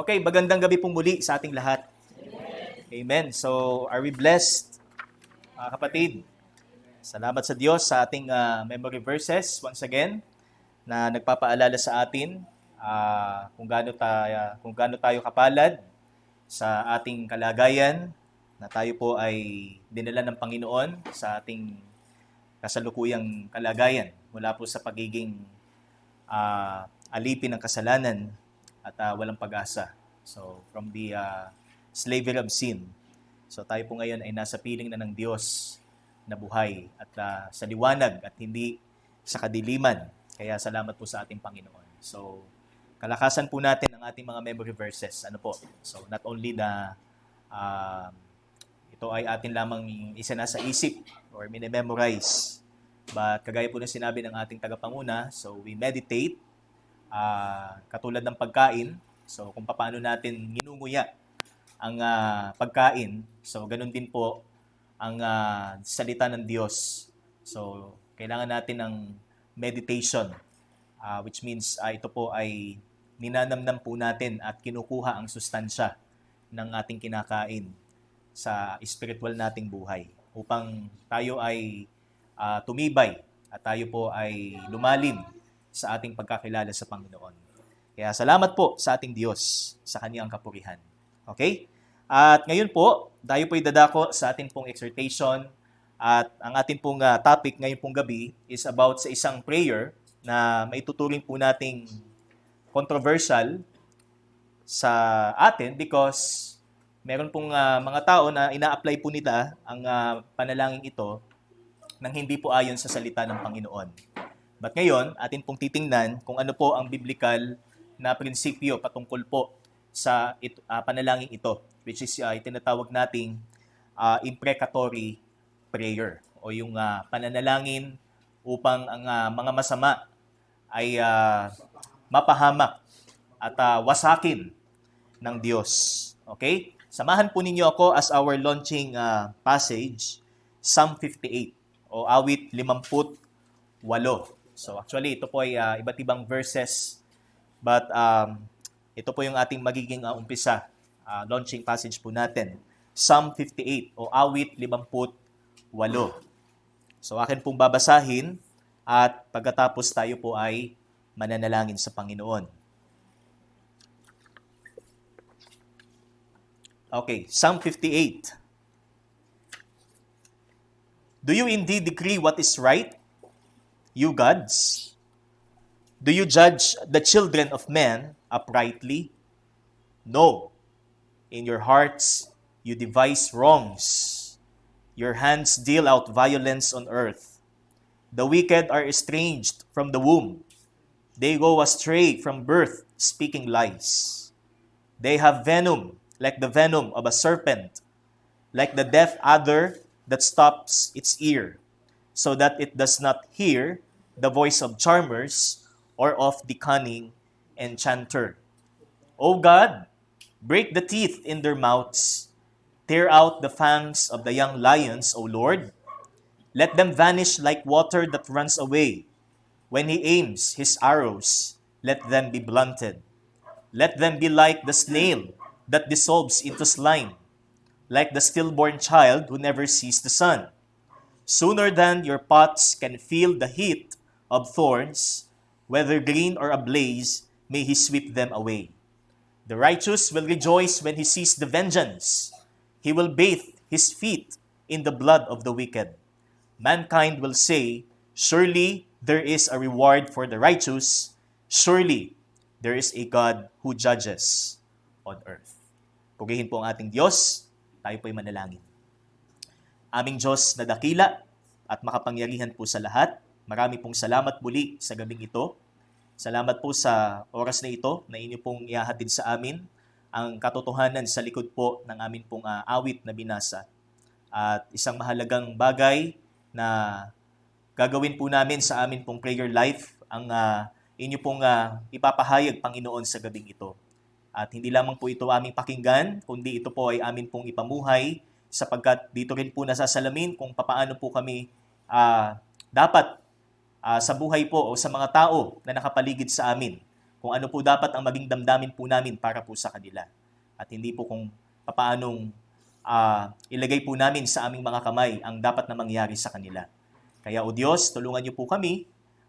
Okay, magandang gabi pong muli sa ating lahat. Amen. So, are we blessed, mga kapatid? Salamat sa Diyos sa ating memory verses once again na nagpapaalala sa atin kung gaano tayo kapalad sa ating kalagayan na tayo po ay dinala ng Panginoon sa ating kasalukuyang kalagayan mula po sa pagiging alipin ng kasalanan at walang pag-asa. So, from the slavery of sin. So, tayo po ngayon ay nasa piling na ng Diyos na buhay at sa liwanag at hindi sa kadiliman. Kaya salamat po sa ating Panginoon. So, kalakasan po natin ang ating mga memory verses. Ano po? So, not only na ito ay atin lamang isinasa isip or minememorize, but kagaya po na sinabi ng ating tagapanguna, so we meditate, katulad ng pagkain. So, kung paano natin ginunguya ang pagkain, so ganun din po ang salita ng Diyos. So, kailangan natin ng meditation, which means ito po ay ninanamnam po natin at kinukuha ang sustansya ng ating kinakain sa spiritual nating buhay upang tayo ay tumibay at tayo po ay lumalim sa ating pagkakilala sa Panginoon. Kaya salamat po sa ating Diyos sa Kanyang kapurihan. Okay? At ngayon po, tayo po dadako sa ating pong exhortation at ang ating pong topic ngayon pong gabi is about sa isang prayer na maituturing po nating controversial sa atin because meron pong mga tao na ina-apply po nila ang panalangin ito nang hindi po ayon sa salita ng Panginoon. But ngayon, atin pong titingnan kung ano po ang biblical na prinsipyo patungkol po sa panalangin ito, which is itinatawag nating imprecatory prayer o yung pananalangin upang ang mga masama ay mapahamak at wasakin ng Diyos. Okay? Samahan po ninyo ako as our launching passage, Psalm 58 o awit 58. So actually, ito po ay iba't ibang verses, but ito po yung ating magiging umpisa, launching passage po natin. Psalm 58 o awit 58. So akin pong babasahin at pagkatapos tayo po ay mananalangin sa Panginoon. Okay, Psalm 58. Do you indeed decree what is right, you gods? Do you judge the children of men uprightly? No. In your hearts, you devise wrongs. Your hands deal out violence on earth. The wicked are estranged from the womb. They go astray from birth, speaking lies. They have venom like the venom of a serpent, like the deaf adder that stops its ear, so that it does not hear the voice of charmers or of the cunning enchanter. O God, break the teeth in their mouths, tear out the fangs of the young lions, O Lord. Let them vanish like water that runs away. When he aims his arrows, let them be blunted. Let them be like the snail that dissolves into slime, like the stillborn child who never sees the sun. Sooner than your pots can feel the heat of thorns, whether green or ablaze, may he sweep them away. The righteous will rejoice when he sees the vengeance. He will bathe his feet in the blood of the wicked. Mankind will say, surely there is a reward for the righteous. Surely there is a God who judges on earth. Purihin po ang ating Diyos. Tayo po'y manalangin. Aming Diyos na dakila at makapangyarihan po sa lahat, marami pong salamat muli sa gabing ito. Salamat po sa oras na ito na inyo pong ihahatid sa amin ang katotohanan sa likod po ng amin pong awit na binasa. At isang mahalagang bagay na gagawin po namin sa amin pong prayer life ang inyo pong ipapahayag, Panginoon, sa gabing ito. At hindi lamang po ito aming pakinggan, kundi ito po ay amin pong ipamuhay sapagkat dito rin po nasasalamin kung papaano po kami dapat sa buhay po o sa mga tao na nakapaligid sa amin kung ano po dapat ang maging damdamin po namin para po sa kanila. At hindi po kung paanong ilagay po namin sa aming mga kamay ang dapat na mangyari sa kanila. Kaya o Diyos, tulungan niyo po kami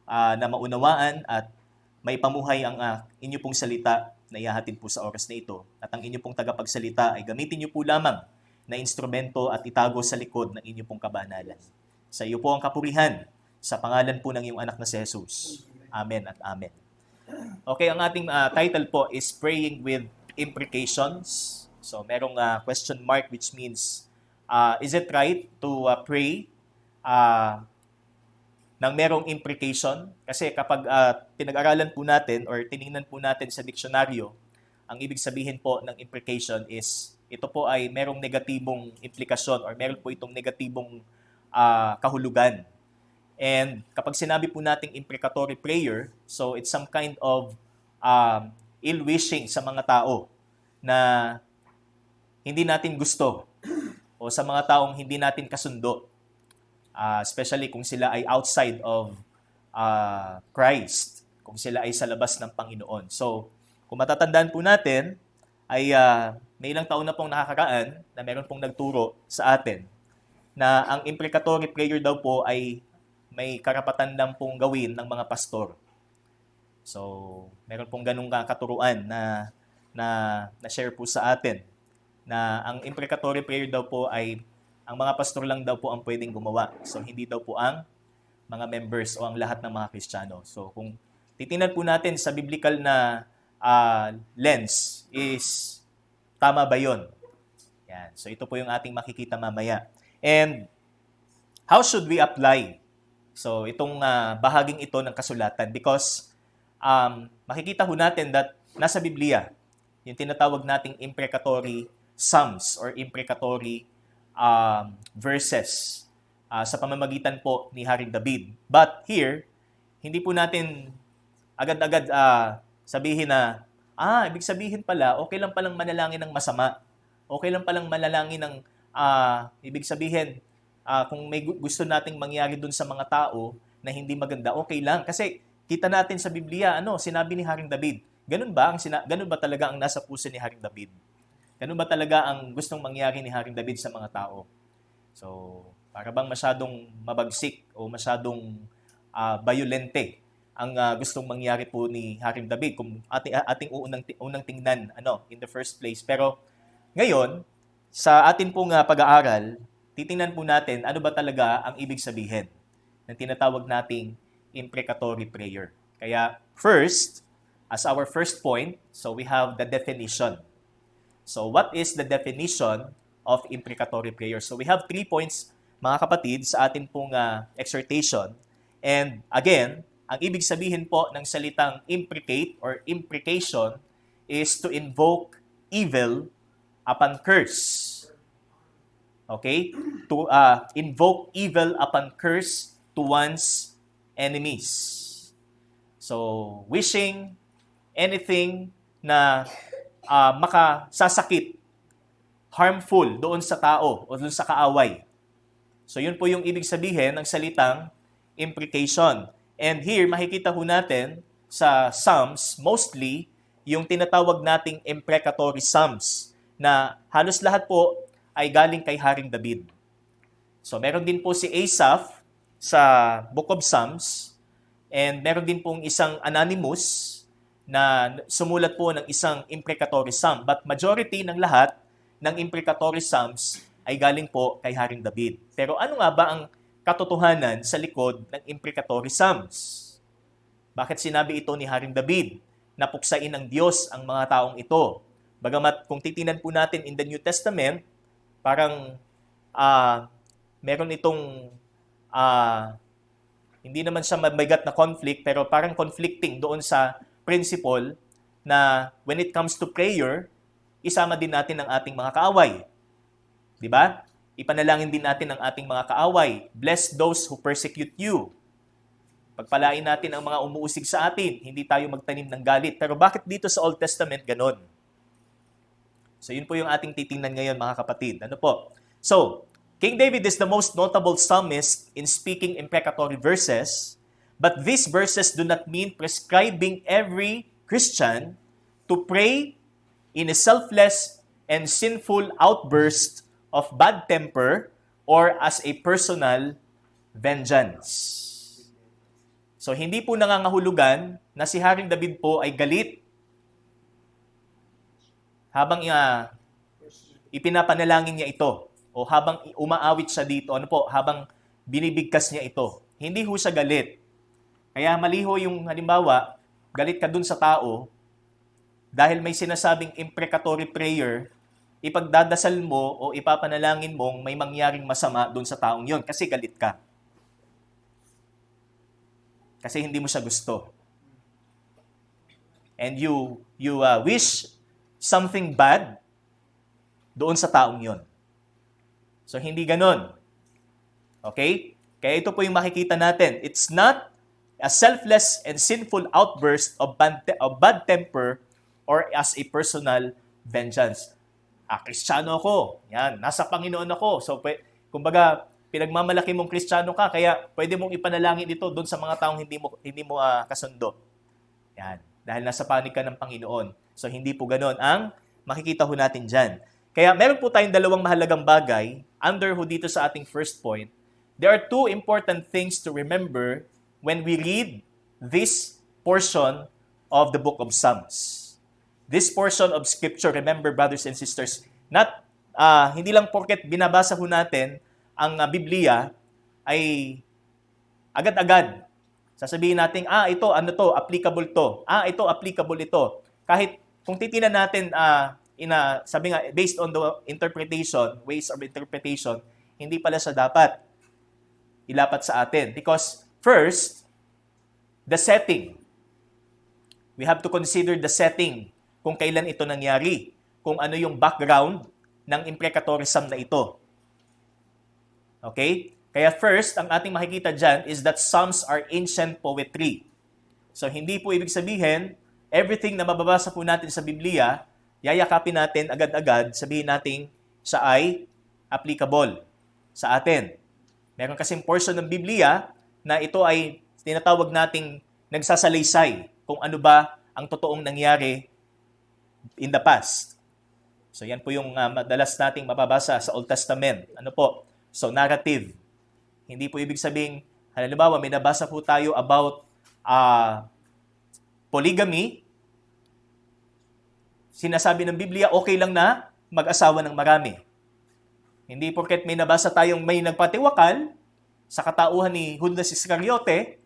na maunawaan at maipamuhay ang inyo pong salita na ihahatid po sa oras na ito. At ang inyo pong tagapagsalita ay gamitin niyo po lamang na instrumento at itago sa likod ng inyo pong kabanalan. Sa iyo po ang kapurihan, sa pangalan po ng iyong anak na si Jesus. Amen at amen. Okay, ang ating title po is Praying with Imprecations. So, merong question mark which means, is it right to pray ng merong imprecation? Kasi kapag pinag-aralan po natin or tiningnan po natin sa diksyonaryo, ang ibig sabihin po ng imprecation is ito po ay merong negatibong implikasyon or meron po itong negatibong kahulugan. And kapag sinabi po nating imprecatory prayer, so it's some kind of ill-wishing sa mga tao na hindi natin gusto o sa mga taong hindi natin kasundo. Especially kung sila ay outside of Christ, kung sila ay sa labas ng Panginoon. So, kung matatandaan po natin, ay may ilang taon na pong nakakaraan na meron pong nagturo sa atin na ang imprecatory prayer daw po ay may karapatan lang pong gawin ng mga pastor. So, meron pong ganung katuruan na share po sa atin na ang imprecatory prayer daw po ay ang mga pastor lang daw po ang pwedeng gumawa. So, hindi daw po ang mga members o ang lahat ng mga Kristiyano. So, kung titingnan po natin sa biblical na lens, is tama ba yun? Yan. So, ito po yung ating makikita mamaya. And, how should we apply? So, itong bahaging ito ng kasulatan because makikita ho natin that nasa Biblia, yung tinatawag nating imprecatory psalms or imprecatory verses sa pamamagitan po ni Haring David. But here, hindi po natin agad-agad sabihin na, ibig sabihin pala, okay lang palang manalangin ng masama. Okay lang palang manalangin ng, ibig sabihin, kung may gusto nating mangyari dun sa mga tao na hindi maganda, okay lang. Kasi kita natin sa Biblia, sinabi ni Haring David, ganun ba talaga ang nasa puso ni Haring David? Ganun ba talaga ang gustong mangyari ni Haring David sa mga tao? So, para bang masyadong mabagsik o masyadong violente ang gustong mangyari po ni Haring David kung ating unang tingnan in the first place. Pero ngayon, sa atin pong pag-aaral, titingnan po natin ano ba talaga ang ibig sabihin ng tinatawag nating imprecatory prayer. Kaya first, as our first point, so we have the definition. So what is the definition of imprecatory prayer? So we have 3 points, mga kapatid, sa atin pong exhortation. And again, ang ibig sabihin po ng salitang imprecate or imprecation is to invoke evil upon curse. Okay? To invoke evil upon curse to one's enemies. So, wishing anything na makasasakit, harmful doon sa tao o doon sa kaaway. So, yun po yung ibig sabihin ng salitang imprecation. And here, makikita ho natin sa Psalms, mostly, yung tinatawag nating imprecatory Psalms na halos lahat po ay galing kay Haring David. So, meron din po si Asaph sa Book of Psalms and meron din pong isang anonymous na sumulat po ng isang imprecatory psalm. But majority ng lahat ng imprecatory psalms ay galing po kay Haring David. Pero ano nga ba ang katotohanan sa likod ng imprecatory psalms? Bakit sinabi ito ni Haring David na puksain ng Diyos ang mga taong ito? Bagamat kung titingnan po natin in the New Testament, parang meron itong hindi naman siya mabigat na conflict, pero parang conflicting doon sa principle na when it comes to prayer, isama din natin ang ating mga kaaway. Di ba? Ipanalangin din natin ang ating mga kaaway. Bless those who persecute you. Pagpalain natin ang mga umuusig sa atin. Hindi tayo magtanim ng galit. Pero bakit dito sa Old Testament ganon? So yun po yung ating titingnan ngayon, mga kapatid. Ano po? So, King David is the most notable psalmist in speaking imprecatory verses, but these verses do not mean prescribing every Christian to pray in a selfless and sinful outburst of bad temper or as a personal vengeance. So hindi po nangangahulugan na si Haring David po ay galit habang ipinapanalangin niya ito o habang umaawit siya dito, habang binibigkas niya ito. Hindi ho siya galit. Kaya mali ho yung halimbawa, galit ka dun sa tao dahil may sinasabing imprecatory prayer, ipagdadasal mo o ipapanalangin mong may mangyaring masama dun sa taong yon kasi galit ka. Kasi hindi mo siya gusto. And you wish something bad doon sa taong yon. So, hindi ganon. Okay? Kaya ito po yung makikita natin. It's not a selfless and sinful outburst of bad temper or as a personal vengeance. Kristiyano ako. Yan, nasa Panginoon ako. So, kumbaga, pinagmamalaki mong Kristiyano ka, kaya pwede mong ipanalangin ito doon sa mga taong hindi mo kasundo. Yan, dahil nasa panig ka ng Panginoon. So, hindi po ganon ang makikita ho natin dyan. Kaya meron po tayong dalawang mahalagang bagay under ho dito sa ating first point. There are two important things to remember when we read this portion of the book of Psalms. This portion of Scripture, remember brothers and sisters, hindi lang porket binabasa ho natin ang Biblia ay agad-agad sasabihin natin, applicable to. Ito, applicable ito. Kahit kung titingnan natin, sabi nga, based on the interpretation, ways of interpretation, hindi pala siya dapat ilapat sa atin. Because first, the setting. We have to consider the setting kung kailan ito nangyari, kung ano yung background ng imprecatory psalm na ito. Okay? Kaya first, ang ating makikita dyan is that Psalms are ancient poetry. So, hindi po ibig sabihin, everything na mababasa po natin sa Biblia, yayakapin natin agad-agad, sabihin natin siya ay applicable sa atin. Meron kasing portion ng Biblia na ito ay tinatawag nating nagsasalaysay kung ano ba ang totoong nangyari in the past. So, yan po yung madalas nating mababasa sa Old Testament. Ano po? So, narrative. Hindi po ibig sabihin, halimbawa, may nabasa po tayo about polygamy. Sinasabi ng Biblia, okay lang na mag-asawa ng marami. Hindi porket may nabasa tayong may nagpatiwakal sa katauhan ni Judas Iscariote,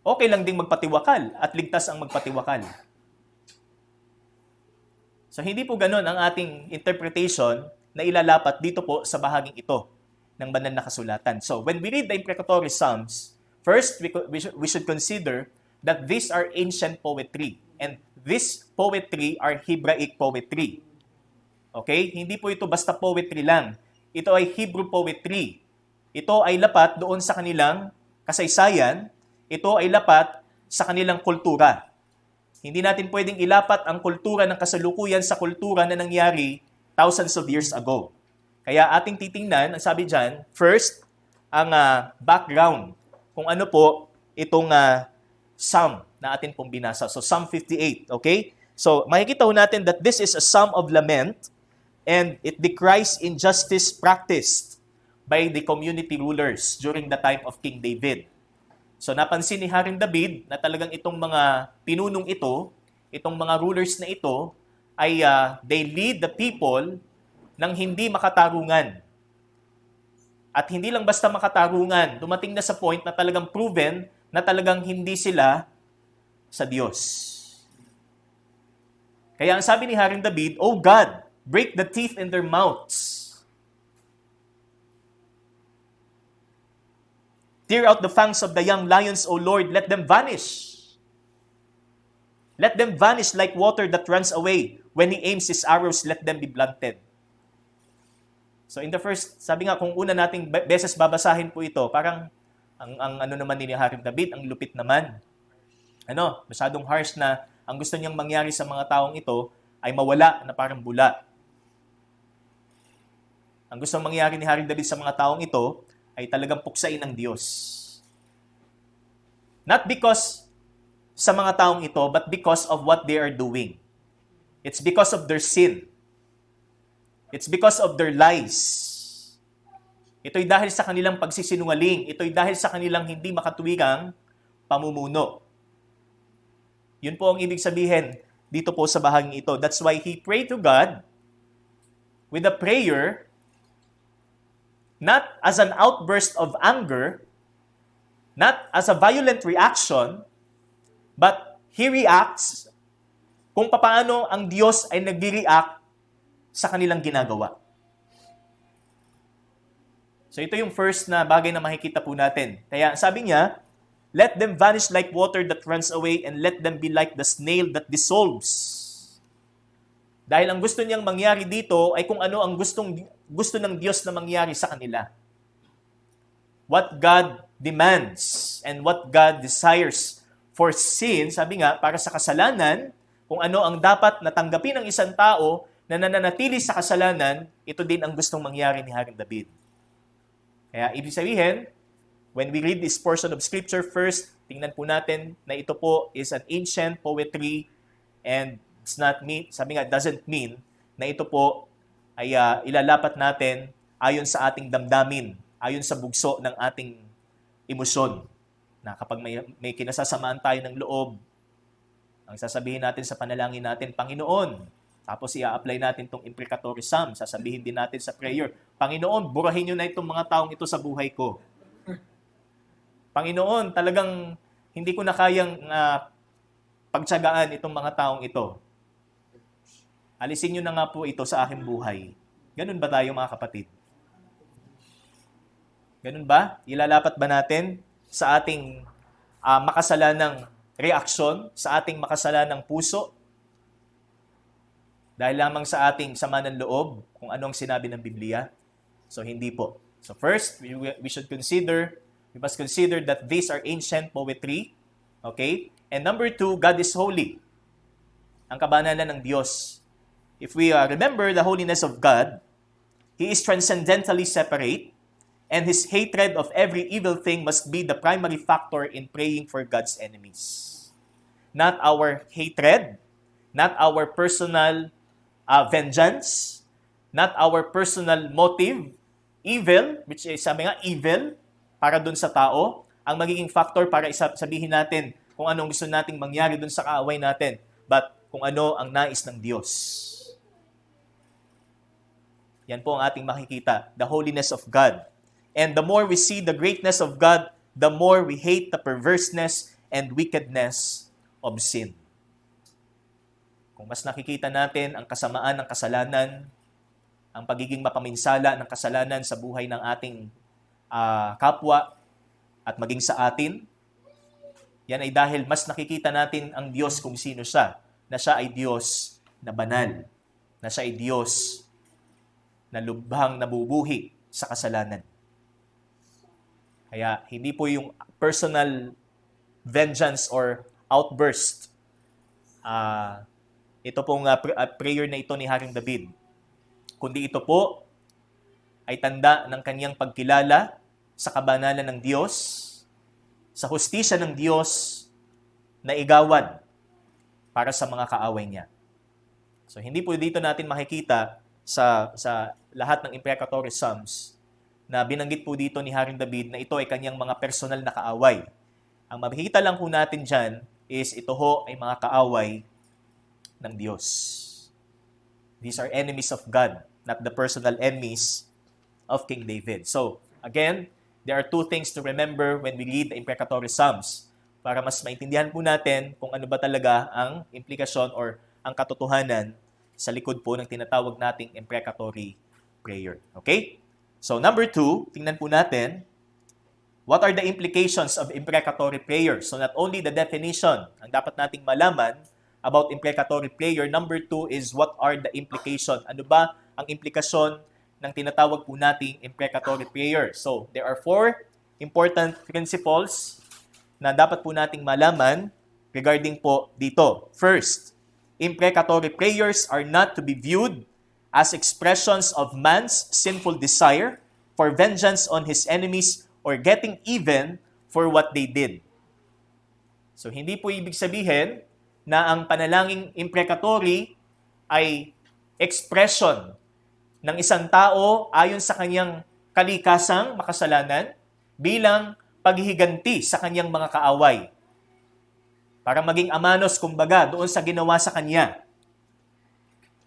okay lang ding magpatiwakal at ligtas ang magpatiwakal. So, hindi po ganun ang ating interpretation na ilalapat dito po sa bahaging ito ng banal na kasulatan. So, when we read the imprecatory Psalms, first, we should consider that these are ancient poetry. And this poetry are Hebraic poetry. Okay? Hindi po ito basta poetry lang. Ito ay Hebrew poetry. Ito ay lapat doon sa kanilang kasaysayan. Ito ay lapat sa kanilang kultura. Hindi natin pwedeng ilapat ang kultura ng kasalukuyan sa kultura na nangyari thousands of years ago. Kaya ating titingnan, ang sabi dyan, first, ang background. Kung ano po itong psalm na atin pong binasa. So, Psalm 58, okay? So, makikita natin that this is a psalm of lament and it decries injustice practiced by the community rulers during the time of King David. So, napansin ni Haring David na talagang itong mga pinunong ito, itong mga rulers na ito, ay they lead the people ng hindi makatarungan. At hindi lang basta makatarungan, dumating na sa point na talagang proven na talagang hindi sila sa Diyos. Kaya ang sabi ni Haring David, O God, break the teeth in their mouths. Tear out the fangs of the young lions, O Lord, let them vanish. Let them vanish like water that runs away. When he aims his arrows, let them be blunted. So in the first, sabi nga, kung una nating beses babasahin po ito, parang ang ano naman ni Haring David, ang lupit naman. Masyadong harsh na ang gusto niyang mangyari sa mga taong ito ay mawala na parang bula. Ang gusto mangyari ni Haring David sa mga taong ito ay talagang puksain ng Diyos. Not because sa mga taong ito, but because of what they are doing. It's because of their sin. It's because of their lies. Ito'y dahil sa kanilang pagsisinungaling. Ito'y dahil sa kanilang hindi makatuwigang pamumuno. Yun po ang ibig sabihin dito po sa bahaging ito. That's why he prayed to God with a prayer, not as an outburst of anger, not as a violent reaction, but he reacts kung paano ang Diyos ay nag-react sa kanilang ginagawa. So ito yung first na bagay na makikita po natin. Kaya sabi niya, let them vanish like water that runs away and let them be like the snail that dissolves. Dahil ang gusto niyang mangyari dito ay kung ano ang gusto ng Diyos na mangyari sa kanila. What God demands and what God desires for sin, sabi nga, para sa kasalanan, kung ano ang dapat natanggapin ng isang tao na nananatili sa kasalanan, ito din ang gustong mangyari ni Haring David. Kaya ibig sabihin, when we read this portion of Scripture first, tingnan po natin na ito po is an ancient poetry and it's not mean, sabi nga, doesn't mean na ito po ay ilalapat natin ayon sa ating damdamin, ayon sa bugso ng ating emosyon. Na kapag may kinasasamaan tayo ng loob, ang sasabihin natin sa panalangin natin, Panginoon, tapos i-apply natin itong imprecatory psalm, sasabihin din natin sa prayer, Panginoon, burahin nyo na itong mga taong ito sa buhay ko. Panginoon, talagang hindi ko na kayang pagtsagaan itong mga taong ito. Alisin nyo na nga po ito sa aking buhay. Ganun ba tayo mga kapatid? Ganun ba? Ilalapat ba natin sa ating makasalanang reaksyon, sa ating makasalanang puso? Dahil lamang sa ating sama ng loob kung anong sinabi ng Biblia? So, hindi po. So, first, we must consider that these are ancient poetry. Okay? And number two, God is holy. Ang kabanalan ng Diyos. If we remember the holiness of God, He is transcendentally separate, and His hatred of every evil thing must be the primary factor in praying for God's enemies. Not our hatred, not our personal vengeance, not our personal motive, evil, which is sabi nga, evil, para dun sa tao, ang magiging factor para sabihin natin kung anong gusto nating mangyari dun sa kaaway natin, but kung ano ang nais ng Diyos. Yan po ang ating makikita, the holiness of God. And the more we see the greatness of God, the more we hate the perverseness and wickedness of sin. Kung mas nakikita natin ang kasamaan ng kasalanan, ang pagiging mapaminsala ng kasalanan sa buhay ng ating kapwa at maging sa atin, yan ay dahil mas nakikita natin ang Diyos kung sino siya, na siya ay Diyos na banal, na siya ay Diyos na lubhang nabubuhi sa kasalanan. Kaya hindi po yung personal vengeance or outburst. Ito pong prayer na ito ni Haring David. Kundi ito po ay tanda ng kanyang pagkilala sa kabanalan ng Diyos, sa hustisya ng Diyos na igawad para sa mga kaaway niya. So hindi po dito natin makikita sa lahat ng imprecatory psalms na binanggit po dito ni Haring David na ito ay kanyang mga personal na kaaway. Ang makikita lang po natin dyan is ito ho ay mga kaaway ng Diyos. These are enemies of God, not the personal enemies of King David. So, again, there are two things to remember when we read the imprecatory psalms para mas maintindihan po natin kung ano ba talaga ang implikasyon or ang katotohanan sa likod po ng tinatawag nating imprecatory prayer. Okay? So, number two, tingnan po natin, what are the implications of imprecatory prayer? So, not only the definition ang dapat nating malaman about imprecatory prayer, number two is what are the implications? Ano ba ang implikasyon ng tinatawag po nating imprecatory prayer? So, there are four important principles na dapat po nating malaman regarding po dito. First, imprecatory prayers are not to be viewed as expressions of man's sinful desire for vengeance on his enemies or getting even for what they did. So hindi po ibig sabihin na ang panalangin imprecatory ay expression ng isang tao ayon sa kanyang kalikasang makasalanan bilang paghihiganti sa kanyang mga kaaway. Para maging amanos, kumbaga, doon sa ginawa sa kanya.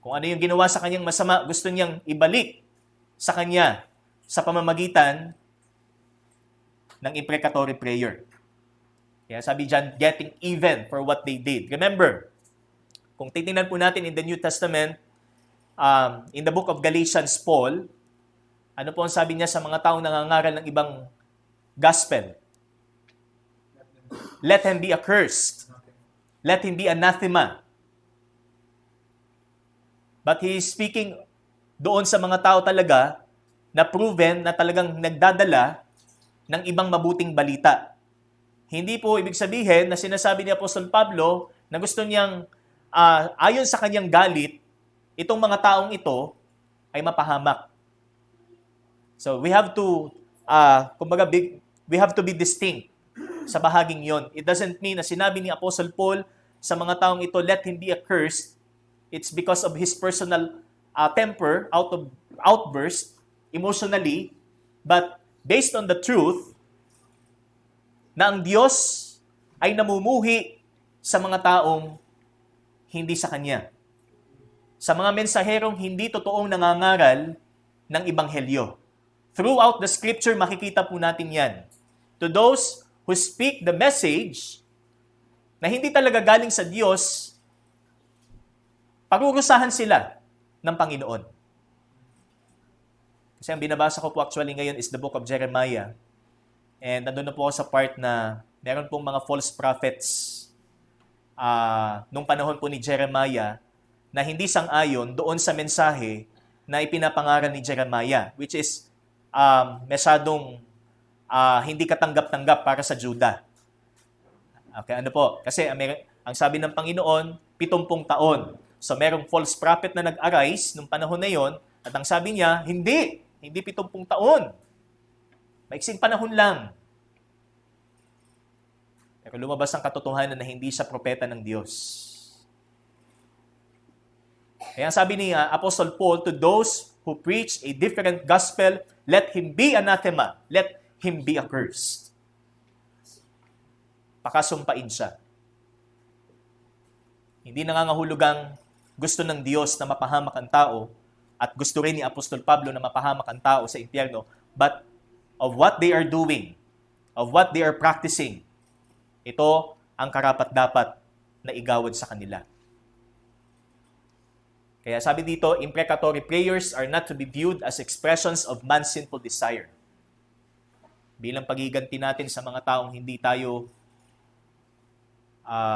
Kung ano yung ginawa sa kanyang masama, gusto niyang ibalik sa kanya sa pamamagitan ng imprecatory prayer. Kaya sabi dyan, getting even for what they did. Remember, kung titingnan po natin in the New Testament, in the book of Galatians, Paul, ano po ang sabi niya sa mga taong nangangaral ng ibang gospel? Let him be accursed. Let him be anathema. But he is speaking doon sa mga tao talaga na proven na talagang nagdadala ng ibang mabuting balita. Hindi po ibig sabihin na sinasabi ni Apostol Pablo na gusto niyang, ayon sa kanyang galit, itong mga taong ito ay mapahamak. So we have to, we have to be distinct sa bahaging yon. It doesn't mean na sinabi ni Apostle Paul sa mga taong ito, let him be accursed. It's because of his personal temper, outburst, emotionally, but based on the truth, na ang Diyos ay namumuhi sa mga taong hindi sa Kanya. Sa mga mensaherong hindi totoong nangangaral ng Ebanghelyo. Throughout the Scripture, makikita po natin yan. To those who speak the message na hindi talaga galing sa Diyos, parurusahan sila ng Panginoon. Kasi ang binabasa ko po actually ngayon is the book of Jeremiah. And nandun na po ako sa part na meron pong mga false prophets nung panahon po ni Jeremiah na hindi sang-ayon doon sa mensahe na ipinapangaral ni Jeremiah, which is masyadong hindi katanggap-tanggap para sa Juda. Okay, ano po? Kasi ang sabi ng Panginoon, 70 taon. So merong false prophet na nag-arise nung panahon na yon at ang sabi niya, hindi 70 taon. Maiksing panahon lang. Pero lumabas ang katotohanan na hindi siya propeta ng Diyos. Kaya sabi ni Apostle Paul, to those who preach a different gospel, let him be anathema, let him be accursed. Pakasumpain siya. Hindi nangangahulugang gusto ng Diyos na mapahamak ang tao at gusto rin ni Apostol Pablo na mapahamak ang tao sa impyerno, but of what they are doing, of what they are practicing, ito ang karapat-dapat na igawad sa kanila. Kaya sabi dito, imprecatory prayers are not to be viewed as expressions of man's sinful desire. Bilang pagiganti natin sa mga taong hindi tayo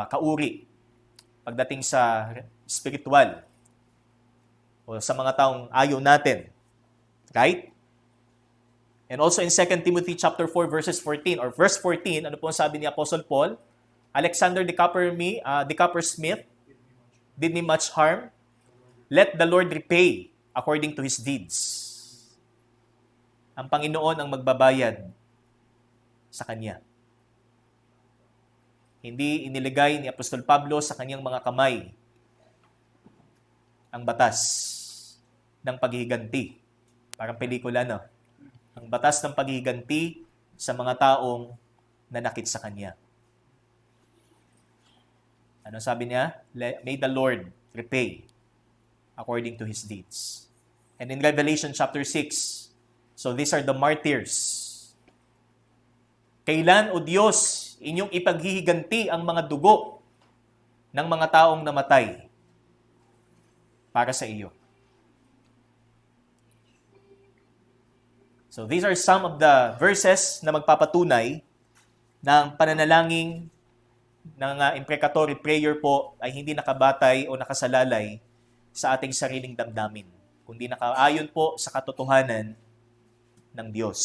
kauri pagdating sa spiritual o sa mga taong ayaw natin. Right? And also in 2 Timothy chapter 4 verses 14 or verse 14, ano po ang sabi ni Apostle Paul? Alexander the coppersmith did me much harm. Let the Lord repay according to his deeds. Ang Panginoon ang magbabayad sa kanya. Hindi iniligay ni Apostol Pablo sa kanyang mga kamay ang batas ng paghihiganti. Parang pelikula, no? Ang batas ng paghihiganti sa mga taong nanakit sa kanya. Ano sabi niya? May the Lord repay according to his deeds. And in Revelation chapter 6, so these are the martyrs. Kailan, O Diyos, inyong ipaghihiganti ang mga dugo ng mga taong namatay para sa iyo? So these are some of the verses na magpapatunay ng pananalangin ng imprecatory prayer po ay hindi nakabatay o nakasalalay sa ating sariling damdamin, kundi nakaayon po sa katotohanan ng Diyos.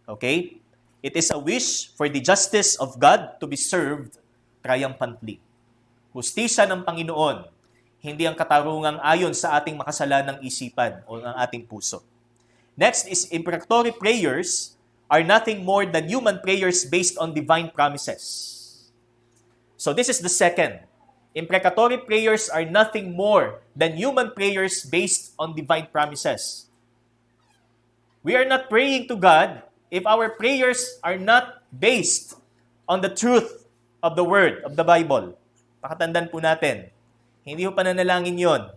Okay? It is a wish for the justice of God to be served triumphantly. Hustisya ng Panginoon, hindi ang katarungang ayon sa ating makasalanang isipan o ng ating puso. Next is imprecatory prayers are nothing more than human prayers based on divine promises. So this is the second. Imprecatory prayers are nothing more than human prayers based on divine promises. We are not praying to God if our prayers are not based on the truth of the Word, of the Bible. Pakatandaan po natin, hindi po pananalangin yon.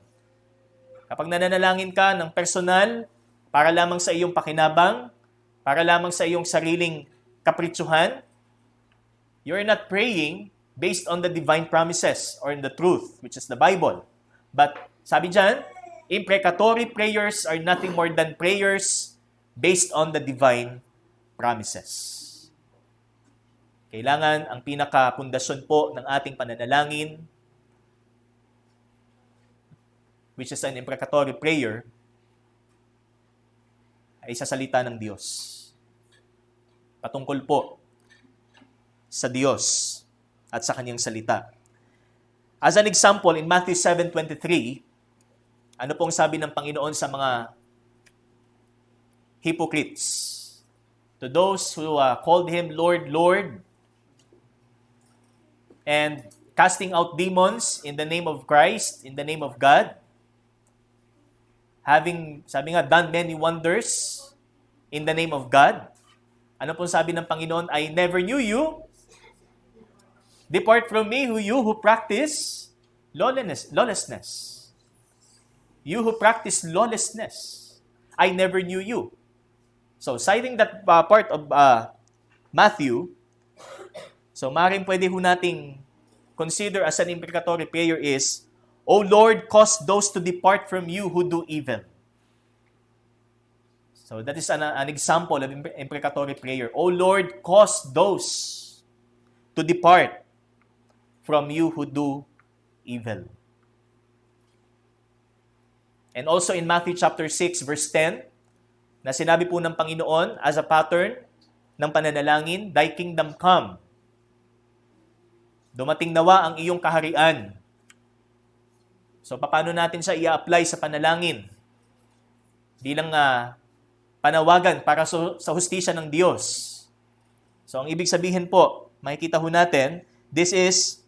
Kapag nananalangin ka ng personal, para lamang sa iyong pakinabang, para lamang sa iyong sariling kapritsuhan, you are not praying based on the divine promises or in the truth, which is the Bible. But sabi dyan, imprecatory prayers are nothing more than prayers based on the divine promises. Kailangan ang pinaka-pundasyon po ng ating pananalangin, which is an imprecatory prayer, ay sa salita ng Diyos. Patungkol po sa Diyos at sa Kanyang salita. As an example, in Matthew 7:23, ano pong sabi ng Panginoon sa mga hypocrites? To those who called Him Lord, Lord, and casting out demons in the name of Christ, in the name of God, having, sabi nga, done many wonders in the name of God. Ano pong sabi ng Panginoon? I never knew you. Depart from me, you who practice lawlessness. You who practice lawlessness. I never knew you. So, citing that part of Matthew, so maaaring pwede ho nating consider as an imprecatory prayer is, O Lord, cause those to depart from you who do evil. So that is an example of imprecatory prayer. O Lord, cause those to depart from you who do evil. And also in Matthew chapter 6 verse 10, na sinabi po ng Panginoon as a pattern ng pananalangin, Thy kingdom come. Dumating nawa ang iyong kaharian. So, paano natin siya i-apply sa panalangin? Bilang panawagan para sa hustisya ng Diyos. So, ang ibig sabihin po, makikita ho natin, this is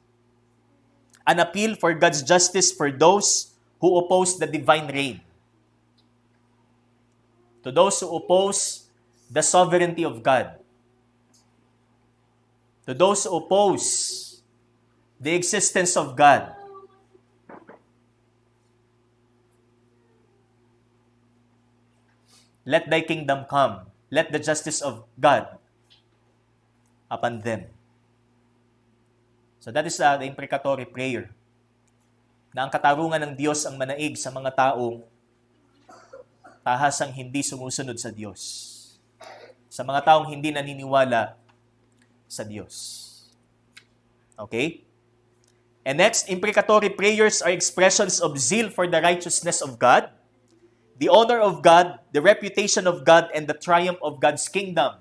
an appeal for God's justice for those who oppose the divine reign. To those who oppose the sovereignty of God. To those who oppose the existence of God. Let thy kingdom come. Let the justice of God upon them. So that is the imprecatory prayer. Na ang katarungan ng Diyos ang manaig sa mga taong tahasang hindi sumusunod sa Diyos. Sa mga taong hindi naniniwala sa Diyos. Okay? And next, imprecatory prayers are expressions of zeal for the righteousness of God, the honor of God, the reputation of God, and the triumph of God's kingdom.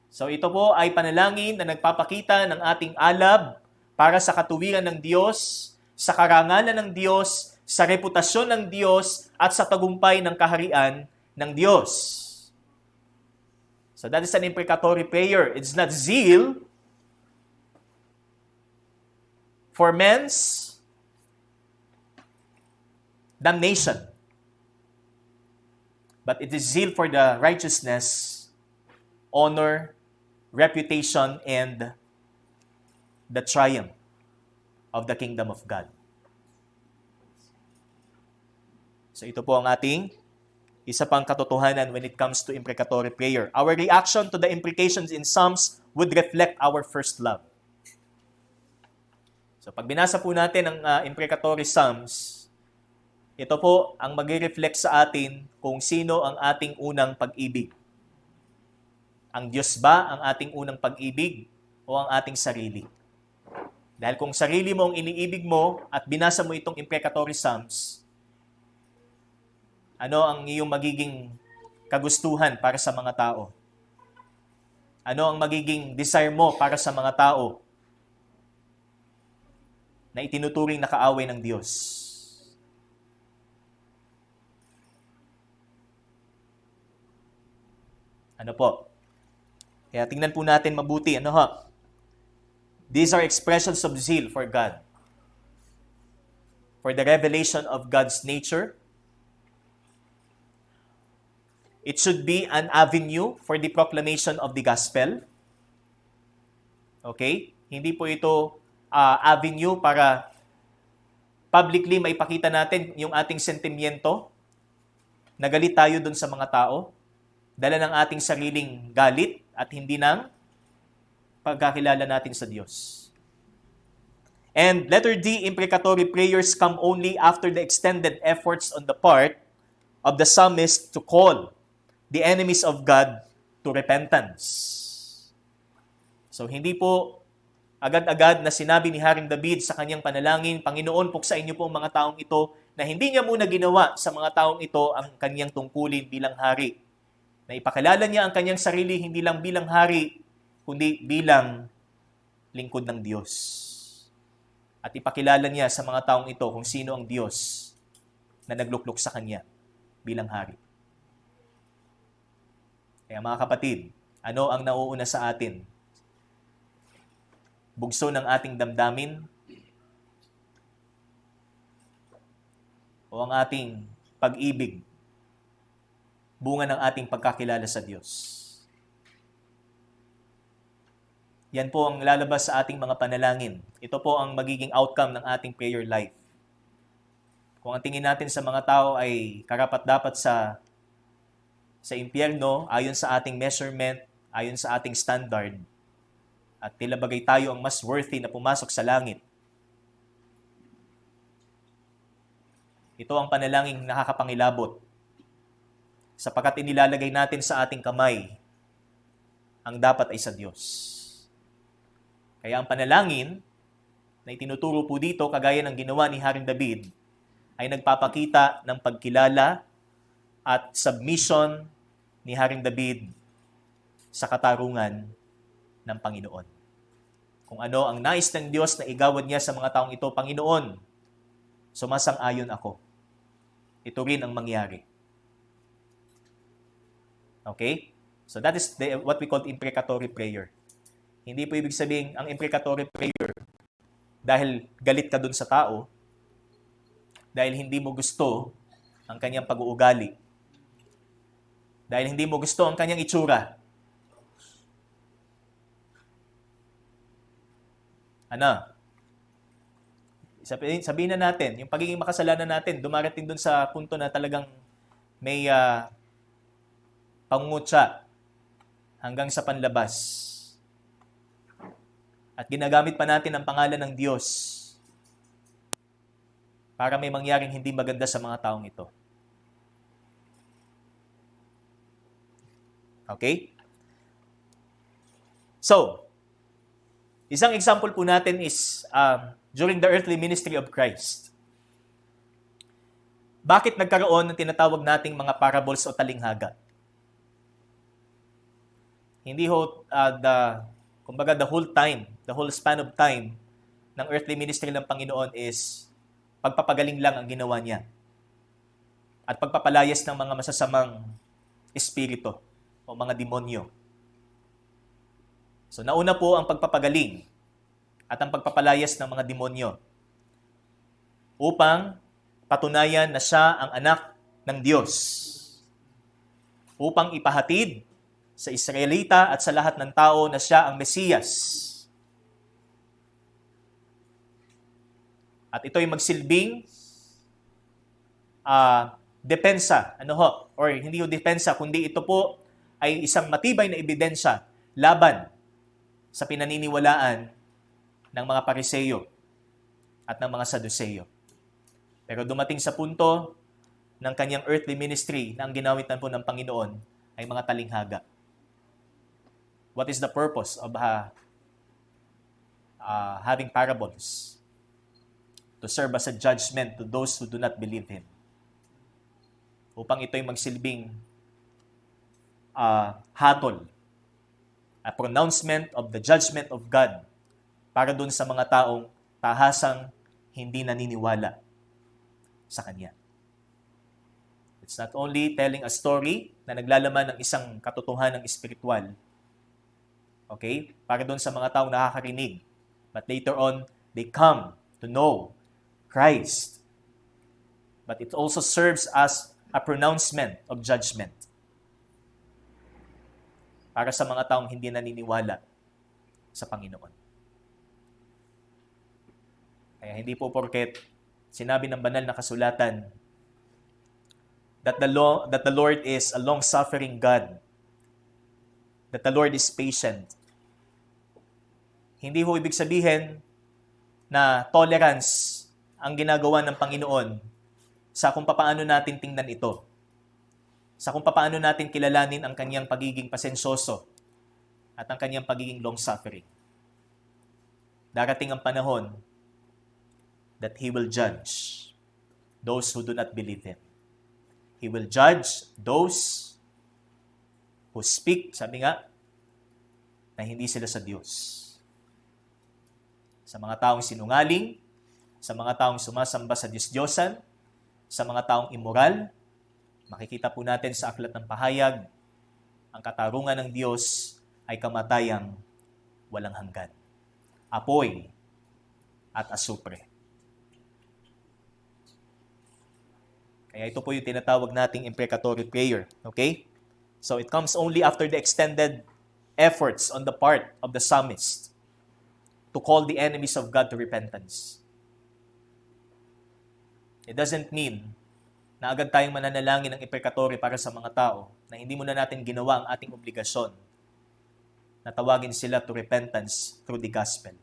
So ito po ay panalangin na nagpapakita ng ating alab para sa katuwiran ng Diyos, sa karangalan ng Diyos, sa reputasyon ng Diyos, at sa tagumpay ng kaharian ng Diyos. So that is an imprecatory prayer. It's not zeal for men's damnation, but it is zeal for the righteousness, honor, reputation, and the triumph of the kingdom of God. So ito po ang ating isa pang katotohanan when it comes to imprecatory prayer. Our reaction to the imprecations in Psalms would reflect our first love. So pag binasa po natin ang imprecatory Psalms, ito po ang mag-reflect sa atin kung sino ang ating unang pag-ibig. Ang Diyos ba ang ating unang pag-ibig o ang ating sarili? Dahil kung sarili mo ang iniibig mo at binasa mo itong imprecatory Psalms, ano ang iyong magiging kagustuhan para sa mga tao? Ano ang magiging desire mo para sa mga tao na itinuturing na kaaway ng Diyos? Ano po? Kaya tingnan po natin mabuti. These are expressions of zeal for God, for the revelation of God's nature. It should be an avenue for the proclamation of the gospel. Okay? Hindi po ito avenue para publicly maipakita natin yung ating sentimiento. Nagalit tayo dun sa mga tao. Dala ng ating sariling galit at hindi ng pagkakilala natin sa Diyos. And letter D, imprecatory prayers come only after the extended efforts on the part of the psalmist to call the enemies of God to repentance. So hindi po agad-agad na sinabi ni Haring David sa kanyang panalangin, Panginoon, puksain niyo po ang mga taong ito, na hindi niya muna ginawa sa mga taong ito ang kanyang tungkulin bilang hari. Na ipakilala niya ang kanyang sarili hindi lang bilang hari, kundi bilang lingkod ng Diyos. At ipakilala niya sa mga taong ito kung sino ang Diyos na nagluklok sa kanya bilang hari. Kaya mga kapatid, ano ang nauuna sa atin? Bugso ng ating damdamin o ang ating pag-ibig, bunga ng ating pagkakilala sa Diyos? Yan po ang lalabas sa ating mga panalangin. Ito po ang magiging outcome ng ating prayer life. Kung ang tingin natin sa mga tao ay karapat-dapat sa impyerno, ayon sa ating measurement, ayon sa ating standard, at tila bagay tayo ang mas worthy na pumasok sa langit. Ito ang panalangin nakakapangilabot, sapagkat inilalagay natin sa ating kamay ang dapat ay sa Diyos. Kaya ang panalangin na itinuturo po dito, kagaya ng ginawa ni Haring David, ay nagpapakita ng pagkilala at submission ni Haring David sa katarungan ng Panginoon. Kung ano ang nais ng Diyos na igawad niya sa mga taong ito, Panginoon, sumasang-ayon ako. Ito rin ang mangyari. Okay? So that is what we call imprecatory prayer. Hindi po ibig sabihin ang imprecatory prayer dahil galit ka dun sa tao, dahil hindi mo gusto ang kanyang pag-uugali, dahil hindi mo gusto ang kanyang itsura. Ano? Sabihin na natin, yung pagiging makasalanan natin, dumarating dun sa punto na talagang may pangungutya hanggang sa panlabas. At ginagamit pa natin ang pangalan ng Diyos para may mangyaring hindi maganda sa mga taong ito. Okay? So, isang example po natin is during the earthly ministry of Christ. Bakit nagkaroon ng tinatawag nating mga parables o talinghaga? Hindi ho, the whole span of time ng earthly ministry ng Panginoon is pagpapagaling lang ang ginawa niya. At pagpapalayas ng mga masasamang espiritu o mga demonyo. So nauna po ang pagpapagaling at ang pagpapalayas ng mga demonyo upang patunayan na siya ang anak ng Diyos. Upang ipahatid sa Israelita at sa lahat ng tao na siya ang Mesiyas. At ito'y magsilbing depensa, or hindi yung depensa, kundi ito po ay isang matibay na ebidensya laban sa pinaniniwalaan ng mga Pariseyo at ng mga Saduseyo. Pero dumating sa punto ng kanyang earthly ministry na ang ginawitan po ng Panginoon ay mga talinghaga. What is the purpose of having parables? To serve as a judgment to those who do not believe Him. Upang ito'y magsilbing hatol, a pronouncement of the judgment of God para dun sa mga taong tahasang hindi naniniwala sa Kanya. It's not only telling a story na naglalaman ng isang katotohanan espiritual, okay? Para dun sa mga taong nakakarinig But later on, they come to know Christ. But it also serves as a pronouncement of judgment para sa mga taong hindi naniniwala sa Panginoon. Kaya hindi po porket sinabi ng banal na kasulatan that the Lord is a long-suffering God, that the Lord is patient. Hindi ho ibig sabihin na tolerance ang ginagawa ng Panginoon sa kung paano natin tingnan ito. Sa kung paano natin kilalanin ang kanyang pagiging pasensyoso at ang kanyang pagiging long-suffering. Darating ang panahon that He will judge those who do not believe Him. He will judge those who speak, sabi nga, na hindi sila sa Diyos. Sa mga taong sinungaling, sa mga taong sumasamba sa Diyos-Diyosan, sa mga taong immoral, makikita po natin sa aklat ng pahayag, ang katarungan ng Diyos ay kamatayang walang hanggan. Apoy at asupre. Kaya ito po yung tinatawag nating imprecatory prayer. Okay? So it comes only after the extended efforts on the part of the psalmist to call the enemies of God to repentance. It doesn't mean na agad tayong mananalangin ng imprecatory para sa mga tao na hindi muna natin ginawa ang ating obligasyon na tawagin sila to repentance through the gospel.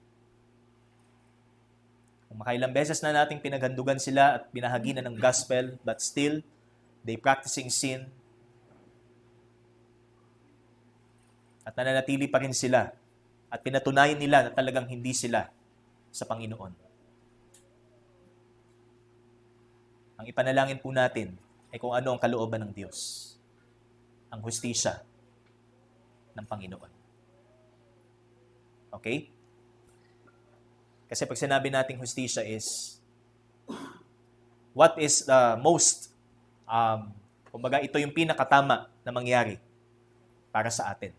Kung makailang beses na nating pinaghandugan sila at binahagi na ng gospel, but still, they practicing sin, at nananatili pa rin sila, at pinatunayan nila na talagang hindi sila sa Panginoon. Ang ipanalangin po natin ay kung ano ang kalooban ng Diyos, ang hustisya ng Panginoon. Okay? Kasi pag sinabi nating hustisya is, what is the most, kumbaga ito yung pinakatama na mangyari para sa atin.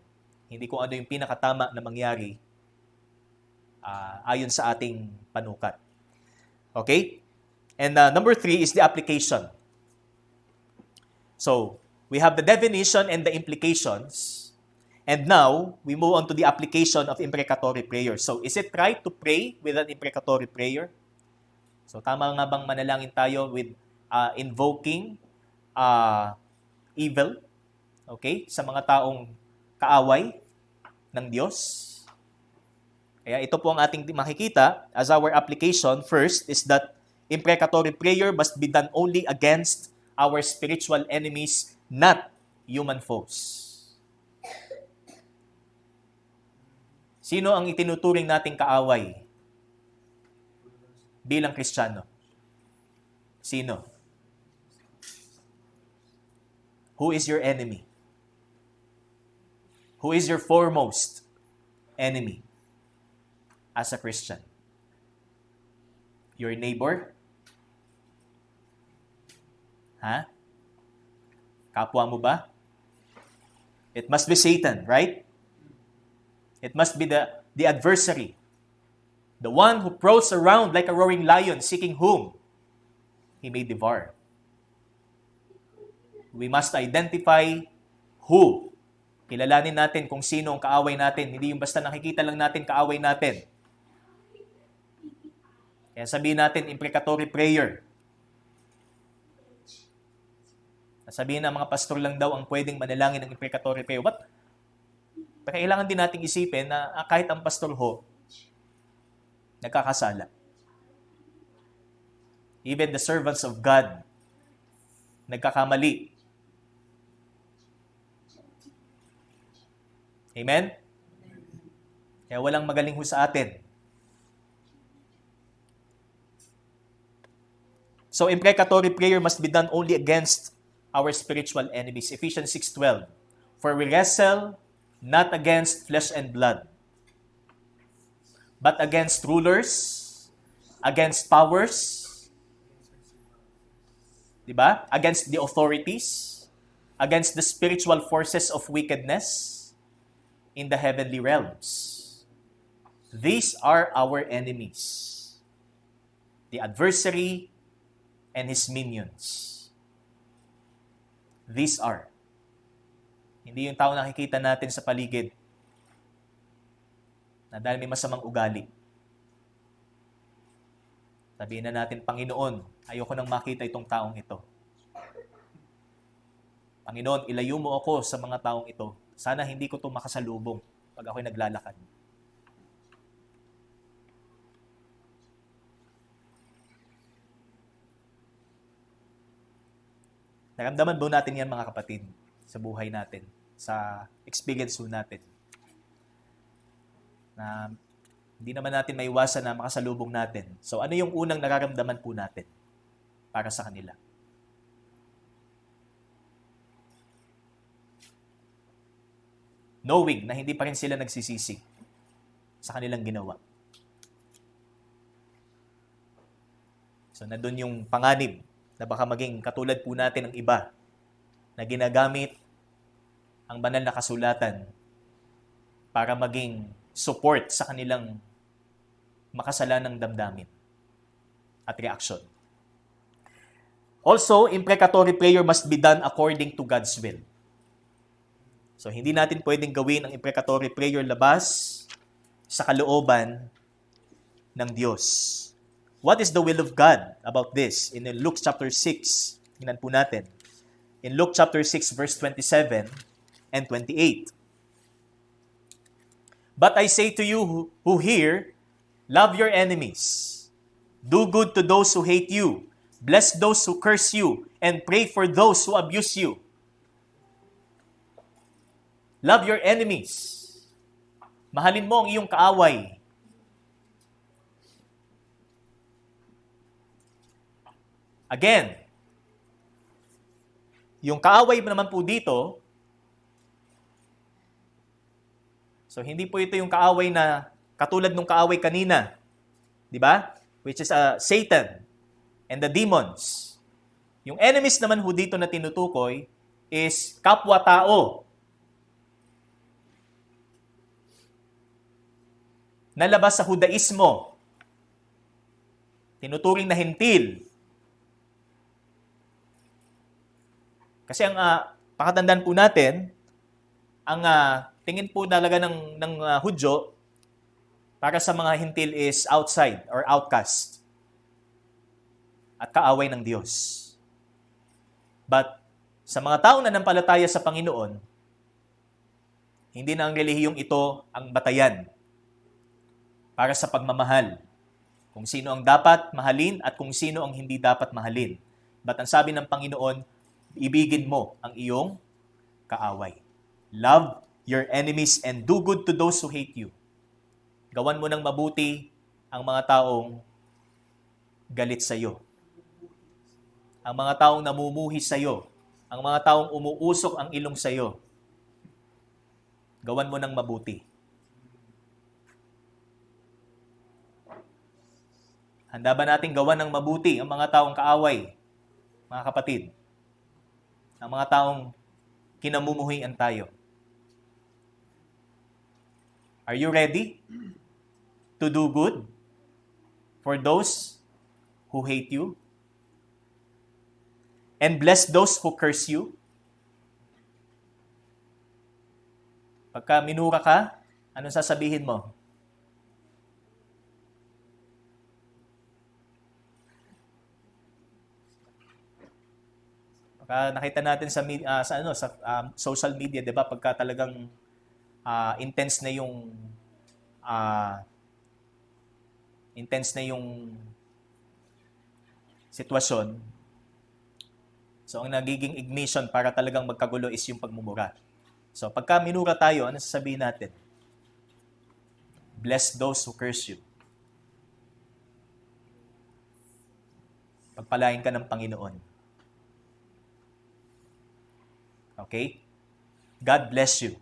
Hindi kung ano yung pinakatama na mangyari ayon sa ating panukat. Okay? And number 3 is the application. So, we have the definition and the implications. And now, we move on to the application of imprecatory prayer. So, is it right to pray with an imprecatory prayer? So, tama nga bang manalangin tayo with invoking evil? Okay? Sa mga taong kaaway ng Diyos? Kaya ito po ang ating makikita as our application. First is that imprecatory prayer must be done only against our spiritual enemies, not human foes. Sino ang itinuturing nating kaaway bilang Kristiyano? Sino? Who is your enemy? Who is your foremost enemy as a Christian? Your neighbor? Ha? Kapwa mo ba? It must be Satan, right? It must be the adversary. The one who prowls around like a roaring lion, seeking whom he may devour. We must identify who. Kilalanin natin kung sino ang kaaway natin. Hindi yung basta nakikita lang natin kaaway natin. Kaya sabihin natin, imprecatory prayer. Sabihin na mga pastor lang daw ang pwedeng manalangin ng imprecatory prayer. But kailangan din nating isipin na kahit ang pastor ho, nagkakasala. Even the servants of God, nagkakamali. Amen? Kaya walang magaling ho sa atin. So, imprecatory prayer must be done only against our spiritual enemies. Ephesians 6:12. For we wrestle not against flesh and blood, but against rulers, against powers, diba? Against the authorities, against the spiritual forces of wickedness in the heavenly realms. These are our enemies, the adversary and his minions. These are. Hindi yung tao nakikita natin sa paligid na dahil may masamang ugali. Sabihin na natin, Panginoon, ayoko nang makita itong taong ito. Panginoon, ilayo mo ako sa mga taong ito. Sana hindi ko ito makasalubong pag ako'y naglalakad. Naramdaman ba natin yan, mga kapatid, sa buhay natin, sa experience natin, na hindi naman natin maiwasan na makasalubong natin. So ano yung unang nararamdaman po natin para sa kanila? Knowing na hindi pa rin sila nagsisisi sa kanilang ginawa. So nandun yung panganib na baka maging katulad po natin ng iba na ginagamit ang banal na kasulatan para maging support sa kanilang makasalanang damdamin at reaksyon. Also, imprecatory prayer must be done according to God's will. So, hindi natin pwedeng gawin ang imprecatory prayer labas sa kalooban ng Diyos. What is the will of God about this? In Luke chapter 6, tingnan po natin. In Luke chapter 6, verse 27 and 28. But I say to you who hear, love your enemies. Do good to those who hate you. Bless those who curse you. And pray for those who abuse you. Love your enemies. Mahalin mo ang iyong kaaway. Again, yung kaaway naman po dito, so hindi po ito yung kaaway na katulad nung kaaway kanina, di ba? Which is Satan and the demons. Yung enemies naman po dito na tinutukoy is kapwa-tao. Nalabas sa Judaismo. Tinuturing na hentil. Kasi ang pakatandaan po natin, ang tingin po talaga ng Hudyo para sa mga hintil is outside or outcast at kaaway ng Diyos. But sa mga taong nanampalataya sa Panginoon, hindi na ang relihiyong ito ang batayan para sa pagmamahal. Kung sino ang dapat mahalin at kung sino ang hindi dapat mahalin. But ang sabi ng Panginoon, ibigin mo ang iyong kaaway. Love your enemies and do good to those who hate you. Gawan mo ng mabuti ang mga taong galit sa iyo. Ang mga taong namumuhi sa iyo. Ang mga taong umuusok ang ilong sa iyo. Gawan mo ng mabuti. Handa ba nating gawan ng mabuti ang mga taong kaaway, mga kapatid? Ang mga taong kinamumuhian tayo. Are you ready to do good for those who hate you? And bless those who curse you? Pagka minura ka, anong sasabihin mo? Nakita natin sa social media, 'di ba, pagka talagang intense na yung sitwasyon. So ang nagiging ignition para talagang magkagulo is yung pagmumura. So pagka minura tayo, ano sasabihin natin? Bless those who curse you. Pagpalain ka ng Panginoon. Okay? God bless you.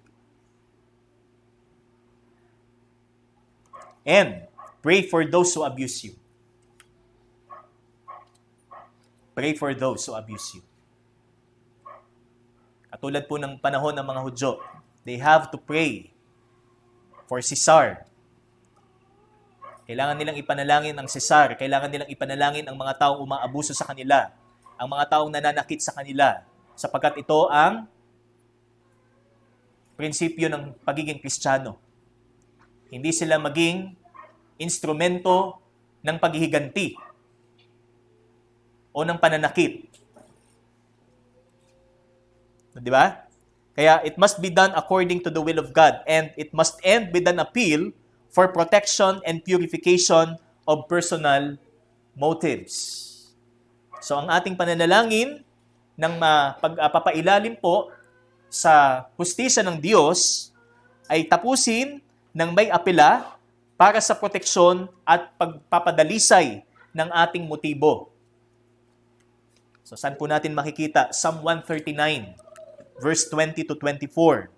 And pray for those who abuse you. Pray for those who abuse you. Katulad po ng panahon ng mga Hudyo, they have to pray for Caesar Kailangan nilang ipanalangin ang Cesar. Kailangan nilang ipanalangin ang mga taong umaabuso sa kanila. Ang mga taong nananakit sa kanila. Sapagkat ito ang prinsipyo ng pagiging Kristiyano. Hindi sila maging instrumento ng paghihiganti o ng pananakit. Di ba? Kaya it must be done according to the will of God, and it must end with an appeal for protection and purification of personal motives. So ang ating pananalangin ng pagpapailalim po sa hustisya ng Diyos ay tapusin ng may apela para sa proteksyon at pagpapadalisay ng ating motibo. So saan po natin makikita? Psalm 139, verse 20 to 24.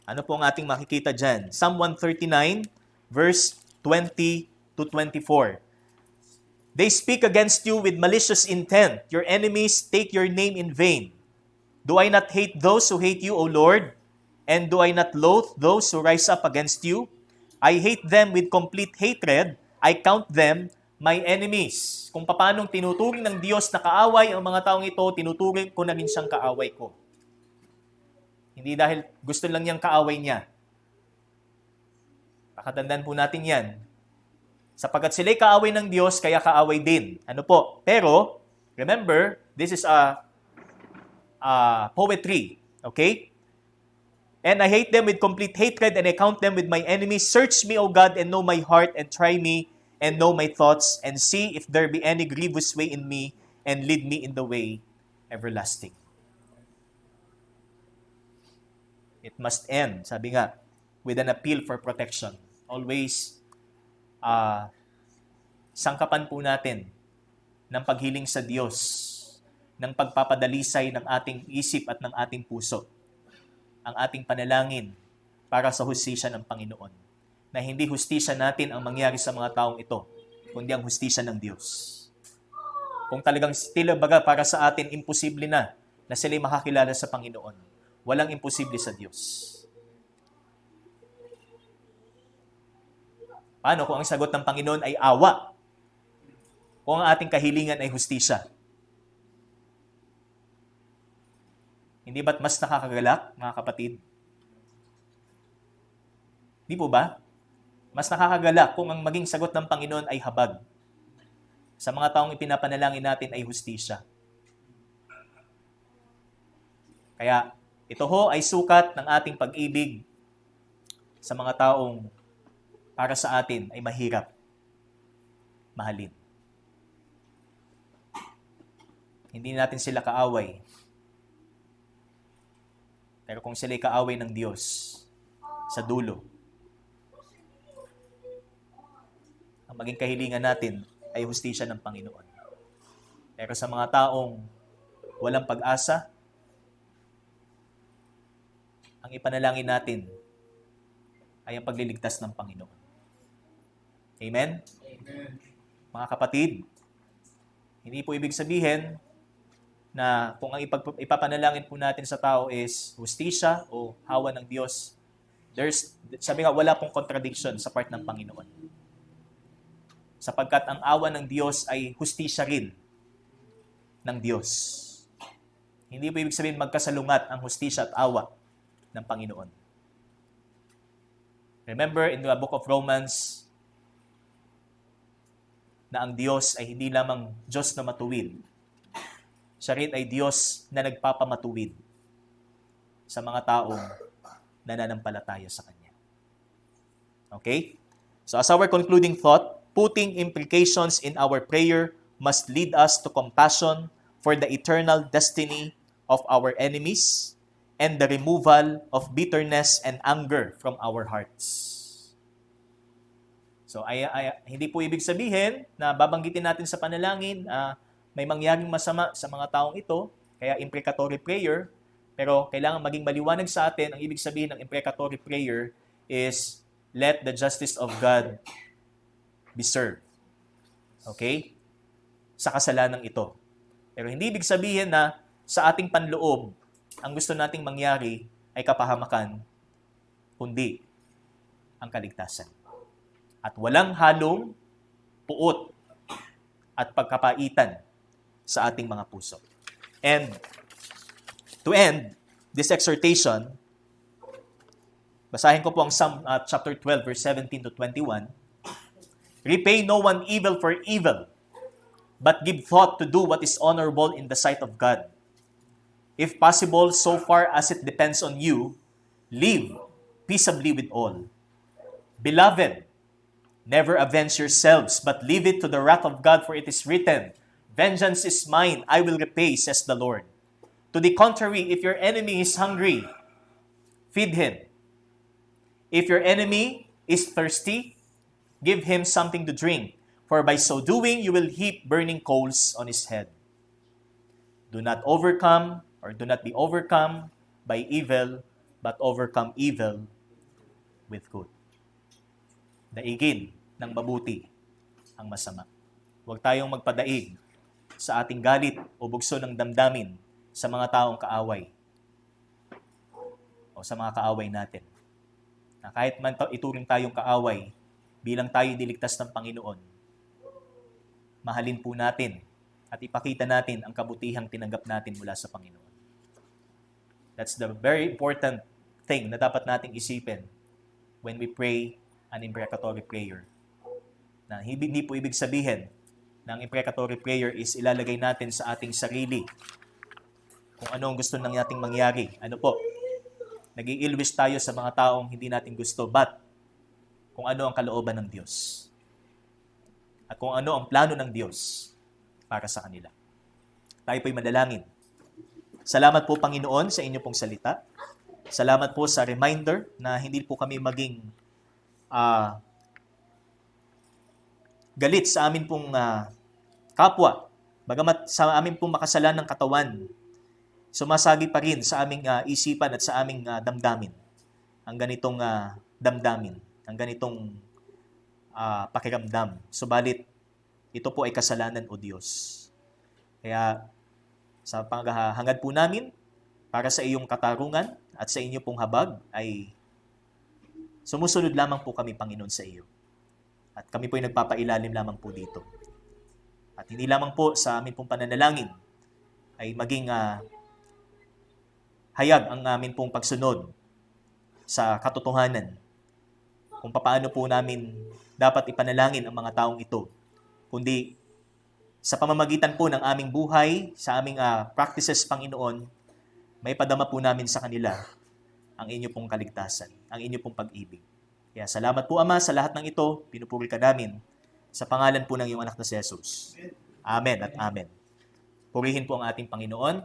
Ano po ang ating makikita dyan? Psalm 139, verse 20 to 24. They speak against you with malicious intent. Your enemies take your name in vain. Do I not hate those who hate you, O Lord? And do I not loathe those who rise up against you? I hate them with complete hatred. I count them my enemies. Kung paano tinuturing ng Diyos na kaaway ang mga taong ito, tinuturing ko na rin siyang kaaway ko. Hindi dahil gusto lang niyang kaaway niya. Pakatandaan po natin yan. Sapagkat sila'y kaaway ng Diyos, kaya kaaway din. Ano po? Pero, remember, this is a poetry. Okay? And I hate them with complete hatred, and I count them with my enemies. Search me, O God, and know my heart, and try me, and know my thoughts, and see if there be any grievous way in me, and lead me in the way everlasting. It must end, sabi nga, with an appeal for protection. Always, sangkapan po natin ng paghiling sa Diyos, ng pagpapadalisay ng ating isip at ng ating puso, ang ating panalangin para sa hustisya ng Panginoon. Na hindi hustisya natin ang mangyari sa mga taong ito, kundi ang hustisya ng Diyos. Kung talagang baga para sa atin, imposible na sila'y makakilala sa Panginoon. Walang imposible sa Diyos. Paano kung ang sagot ng Panginoon ay awa? Kung ang ating kahilingan ay hustisya? Hindi ba't mas nakakagalak, mga kapatid? Di po ba? Mas nakakagalak kung ang maging sagot ng Panginoon ay habag. Sa mga taong ipinapanalangin natin ay hustisya. Kaya, ito ho ay sukat ng ating pag-ibig sa mga taong para sa atin ay mahirap mahalin. Hindi natin sila kaaway. Pero kung sila'y kaaway ng Diyos sa dulo, ang maging kahilingan natin ay hustisya ng Panginoon. Pero sa mga taong walang pag-asa, ang ipanalangin natin ay ang pagliligtas ng Panginoon. Amen? Amen. Mga kapatid, hindi po ibig sabihin na kung ang ipapanalangin po natin sa tao is hustisya o hawa ng Diyos, sabi nga, wala pong contradiction sa part ng Panginoon. Sapagkat ang awa ng Diyos ay hustisya rin ng Diyos. Hindi po ibig sabihin magkasalungat ang hustisya at awa ng Panginoon. Remember in the book of Romans na ang Diyos ay hindi lamang Diyos na matuwid. Siya rin ay Diyos na nagpapamatuwid sa mga taong nananampalataya sa Kanya. Okay? So as our concluding thought, putting implications in our prayer must lead us to compassion for the eternal destiny of our enemies and the removal of bitterness and anger from our hearts. So, hindi po ibig sabihin na babanggitin natin sa panalangin may mangyaring masama sa mga taong ito, kaya imprecatory prayer, pero kailangan maging maliwanag sa atin, ang ibig sabihin ng imprecatory prayer is let the justice of God be served. Okay? Sa kasalanang ito. Pero hindi ibig sabihin na sa ating panloob, ang gusto nating mangyari ay kapahamakan, kundi ang kaligtasan. At walang halong puot at pagkapaitan sa ating mga puso. And to end this exhortation, basahin ko po ang Psalm chapter 12, verse 17 to 21. Repay no one evil for evil, but give thought to do what is honorable in the sight of God. If possible, so far as it depends on you, live peaceably with all. Beloved, never avenge yourselves, but leave it to the wrath of God, for it is written, Vengeance is mine, I will repay, says the Lord. To the contrary, if your enemy is hungry, feed him. If your enemy is thirsty, give him something to drink, for by so doing, you will heap burning coals on his head. Do not be overcome by evil, but overcome evil with good. Daigin ng mabuti ang masama. Huwag tayong magpadaig sa ating galit o bugso ng damdamin sa mga taong kaaway o sa mga kaaway natin. Na kahit man ituring tayong kaaway, bilang tayo niligtas ng Panginoon, mahalin po natin at ipakita natin ang kabutihang tinanggap natin mula sa Panginoon. That's the very important thing na dapat nating isipin when we pray an imprecatory prayer. Na hindi po ibig sabihin na ang imprecatory prayer is ilalagay natin sa ating sarili kung ano ang gusto ng nating mangyari. Ano po? Nag-iilwis tayo sa mga taong hindi natin gusto, but kung ano ang kalooban ng Diyos. At kung ano ang plano ng Diyos para sa kanila. Tayo po'y manalangin. Salamat po, Panginoon, sa inyo pong salita. Salamat po sa reminder na hindi po kami maging galit sa amin pong kapwa. Bagamat sa amin pong makasalan ng katawan, sumasagi pa rin sa aming isipan at sa aming damdamin. Ang ganitong damdamin, ang ganitong pakiramdam. Subalit, ito po ay kasalanan, O Diyos. Kaya, sa paghahangad po namin, para sa iyong katarungan at sa inyo pong habag, ay sumusunod lamang po kami, Panginoon, sa iyo. At kami po ay nagpapailalim lamang po dito. At hindi lamang po sa amin pong pananalangin ay maging hayag ang amin pong pagsunod sa katotohanan kung paano po namin dapat ipanalangin ang mga taong ito. Kundi sa pamamagitan po ng aming buhay, sa aming practices, Panginoon, may padama po namin sa kanila ang inyo pong kaligtasan, ang inyo pong pag-ibig. Kaya salamat po, Ama, sa lahat ng ito, pinupuri ka namin sa pangalan po ng iyong anak na si Jesus. Amen at amen. Purihin po ang ating Panginoon.